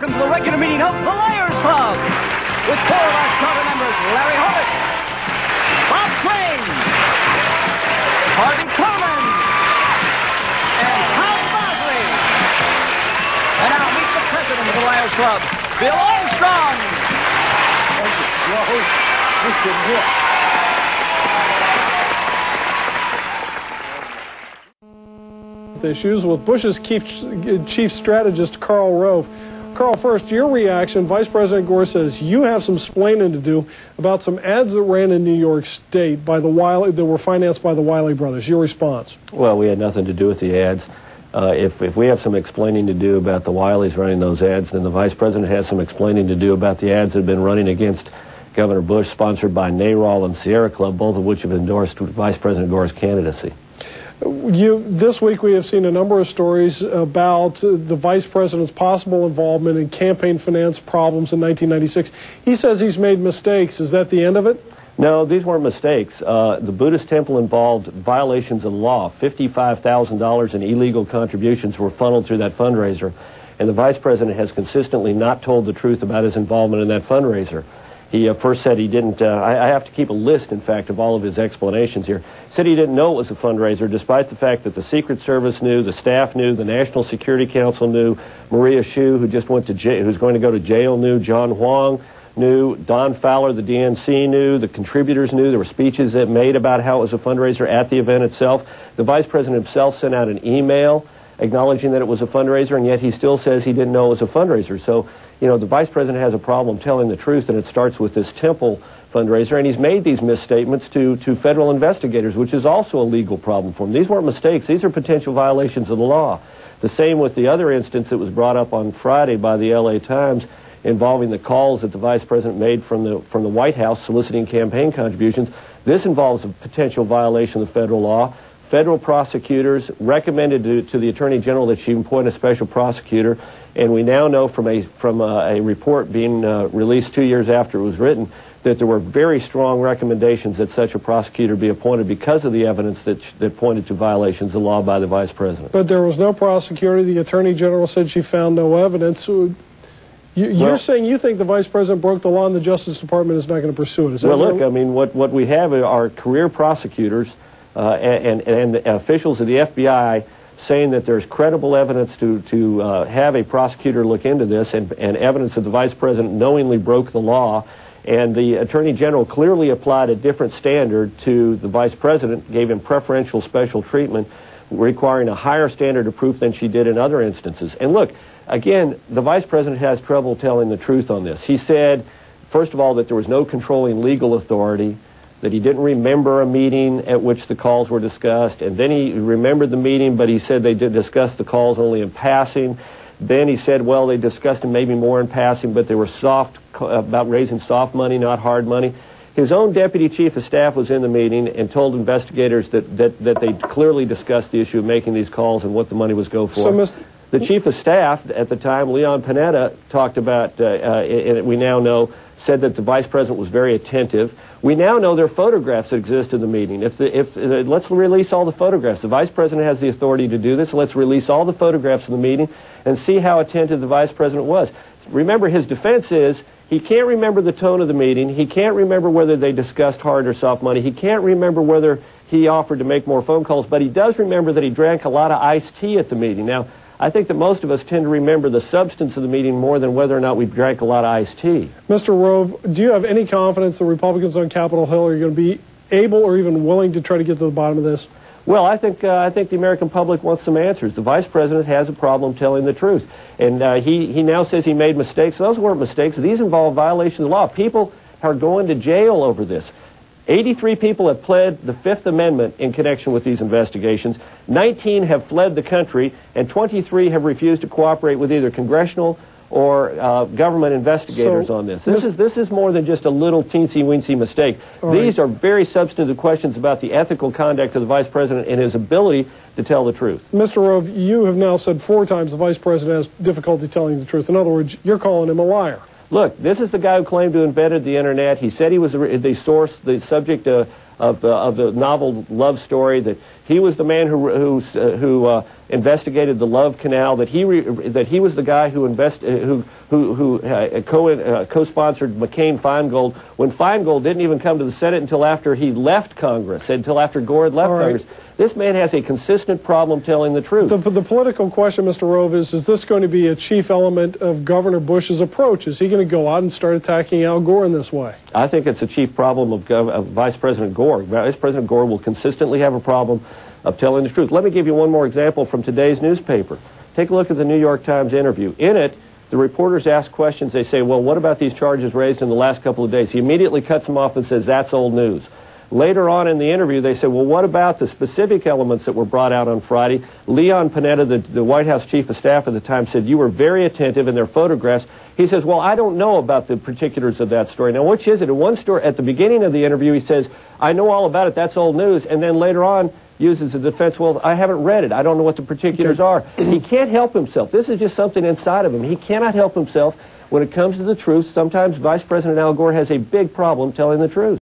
welcome to the regular meeting of the Liars Club with four of our charter members, Larry Horvitz, Bob Crane, Harvey Coleman, and Tom Bosley. And now meet the president of the Liars Club, Bill Armstrong. Thank you. Your host, Mr. Gore. Issues with Bush's chief strategist, Karl Rove. Karl, first, your reaction. Vice President Gore says you have some splaining to do about some ads that ran in New York State by that were financed by the Wiley brothers. Your response? Well, we had nothing to do with the ads. If we have some explaining to do about the Wileys running those ads, then the Vice President has some explaining to do about the ads that have been running against Governor Bush, sponsored by NARAL and Sierra Club, both of which have endorsed Vice President Gore's candidacy. This week we have seen a number of stories about the Vice President's possible involvement in campaign finance problems in 1996. He says he's made mistakes. Is that the end of it? No, these weren't mistakes. The Buddhist temple involved violations of the law. $55,000 in illegal contributions were funneled through that fundraiser, and the Vice President has consistently not told the truth about his involvement in that fundraiser. He first said he didn't, I have to keep a list, in fact, of all of his explanations here. Said he didn't know it was a fundraiser, despite the fact that the Secret Service knew, the staff knew, the National Security Council knew, Maria Hsu, who just went to jail, who's going to go to jail, knew, John Huang knew, Don Fowler, the DNC knew, the contributors knew. There were speeches that made about how it was a fundraiser at the event itself. The Vice President himself sent out an email acknowledging that it was a fundraiser, and yet he still says he didn't know it was a fundraiser. So, you know, the Vice President has a problem telling the truth, and it starts with this temple fundraiser, and he's made these misstatements to federal investigators, which is also a legal problem for him. These weren't mistakes. These are potential violations of the law. The same with the other instance that was brought up on Friday by the L.A. Times involving the calls that the Vice President made from the White House soliciting campaign contributions. This involves a potential violation of the federal law. Federal prosecutors recommended to the Attorney General that she appoint a special prosecutor, and we now know from a report being released 2 years after it was written that there were very strong recommendations that such a prosecutor be appointed because of the evidence that pointed to violations of the law by the Vice President. But there was no prosecutor. The Attorney General said she found no evidence. You're saying you think the Vice President broke the law and the Justice Department is not going to pursue it. Is that well, look, I mean, what we have are career prosecutors and officials of the FBI saying that there's credible evidence to have a prosecutor look into this, and evidence that the Vice President knowingly broke the law. And the Attorney General clearly applied a different standard to the Vice President, gave him preferential special treatment, requiring a higher standard of proof than she did in other instances. And look, again, the Vice President has trouble telling the truth on this. He said, first of all, that there was no controlling legal authority, that he didn't remember a meeting at which the calls were discussed, and then he remembered the meeting, but he said they did discuss the calls only in passing. Then he said, well, they discussed them maybe more in passing, but they were about raising soft money, not hard money. His own deputy chief of staff was in the meeting and told investigators that they clearly discussed the issue of making these calls and what the money was go for. So, the chief of staff at the time, Leon Panetta, talked about, and we now know, said that the Vice President was very attentive. We now know there are photographs that exist in the meeting. Let's release all the photographs. The Vice President has the authority to do this. Let's release all the photographs of the meeting and see how attentive the Vice President was. Remember, his defense is he can't remember the tone of the meeting. He can't remember whether they discussed hard or soft money. He can't remember whether he offered to make more phone calls, but he does remember that he drank a lot of iced tea at the meeting. Now, I think that most of us tend to remember the substance of the meeting more than whether or not we drank a lot of iced tea. Mr. Rove, do you have any confidence the Republicans on Capitol Hill are going to be able or even willing to try to get to the bottom of this? Well, I think the American public wants some answers. The Vice President has a problem telling the truth. And he now says he made mistakes. Those weren't mistakes. These involve violations of the law. People are going to jail over this. 83 people have pled the Fifth Amendment in connection with these investigations. 19 have fled the country, and 23 have refused to cooperate with either congressional or government investigators on this. This is more than just a little teensy-weensy mistake. These are very substantive questions about the ethical conduct of the Vice President and his ability to tell the truth. Mr. Rove, you have now said 4 times the Vice President has difficulty telling the truth. In other words, you're calling him a liar. Look, this is the guy who claimed to have invented the Internet. He said he was the source, the subject of the novel love story, that He was the man who investigated the Love Canal. That he was the guy who co-sponsored McCain-Feingold when Feingold didn't even come to the Senate until after he left Congress, until after Gore had left Congress. This man has a consistent problem telling the truth. The political question, Mr. Rove, is this going to be a chief element of Governor Bush's approach? Is he going to go out and start attacking Al Gore in this way? I think it's a chief problem of Vice President Gore. Vice President Gore will consistently have a problem of telling the truth. Let me give you one more example from today's newspaper. Take a look at the New York Times interview. In it, the reporters ask questions. They say, well, what about these charges raised in the last couple of days? He immediately cuts them off and says, that's old news. Later on in the interview, they say, well, what about the specific elements that were brought out on Friday? Leon Panetta, the White House chief of staff at the time, said, you were very attentive in their photographs. He says, well, I don't know about the particulars of that story. Now, which is it? In one story, at the beginning of the interview, he says, I know all about it. That's old news. And then later on, uses the defense, well, I haven't read it. I don't know what the particulars are. He can't help himself. This is just something inside of him. He cannot help himself when it comes to the truth. Sometimes Vice President Al Gore has a big problem telling the truth.